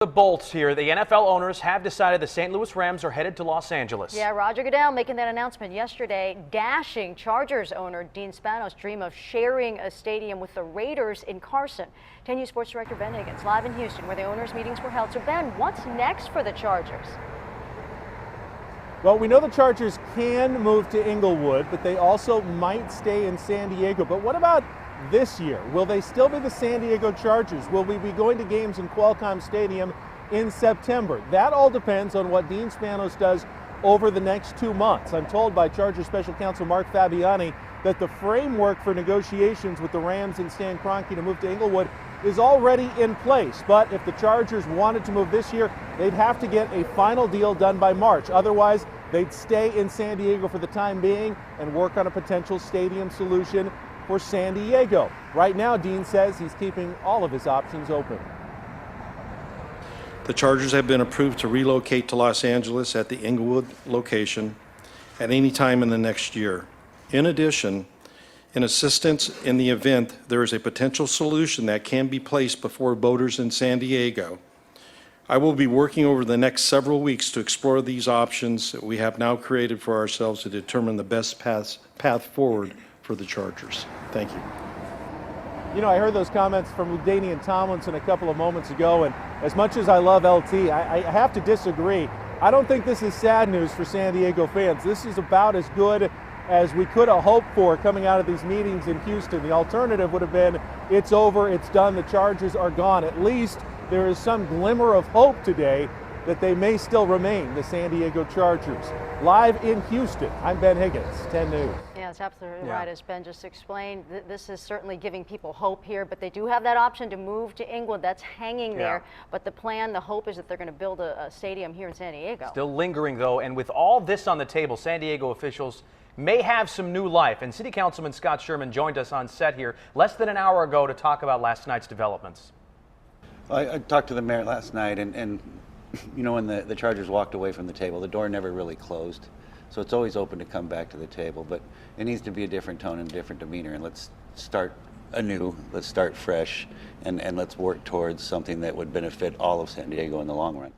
The bolts here. The NFL owners have decided the St. Louis Rams are headed to Los Angeles. Yeah, Roger Goodell making that announcement yesterday, dashing Chargers owner Dean Spanos' dream of sharing a stadium with the Raiders in Carson. 10 News Sports Director Ben Higgins live in Houston where the owners' meetings were held. So Ben, what's next for the Chargers? Well, we know the Chargers can move to Inglewood, but they also might stay in San Diego. But what about this year? Will they still be the San Diego Chargers? Will we be going to games in Qualcomm Stadium in September? That all depends on what Dean Spanos does over the next 2 months. I'm told by Chargers Special Counsel Mark Fabiani that the framework for negotiations with the Rams and Stan Kroenke to move to Inglewood is already in place. But if the Chargers wanted to move this year, they'd have to get a final deal done by March. Otherwise, they'd stay in San Diego for the time being and work on a potential stadium solution for San Diego. Right now, Dean says he's keeping all of his options open. The Chargers have been approved to relocate to Los Angeles at the Inglewood location at any time in the next year. In addition, in assistance in the event there is a potential solution that can be placed before voters in San Diego, I will be working over the next several weeks to explore these options that we have now created for ourselves to determine the best path forward for the Chargers. Thank you. You know, I heard those comments from LaDainian Tomlinson a couple of moments ago, and as much as I love LT, I have to disagree. I don't think this is sad news for San Diego fans. This is about as good as we could have hoped for coming out of these meetings in Houston. The alternative would have been, it's over, it's done, the Chargers are gone. At least there is some glimmer of hope today that they may still remain the San Diego Chargers. Live in Houston, I'm Ben Higgins, 10 News. Yeah, that's absolutely right. As Ben just explained, this is certainly giving people hope here, but they do have that option to move to Inglewood. That's hanging there. But the plan, the hope is that they're going to build a stadium here in San Diego. Still lingering, though, and with all this on the table, San Diego officials may have some new life. And City Councilman Scott Sherman joined us on set here less than an hour ago to talk about last night's developments. I talked to the mayor last night, and you know, when the Chargers walked away from the table, the door never really closed. So it's always open to come back to the table, but it needs to be a different tone and a different demeanor, and let's start anew, let's start fresh, and let's work towards something that would benefit all of San Diego in the long run.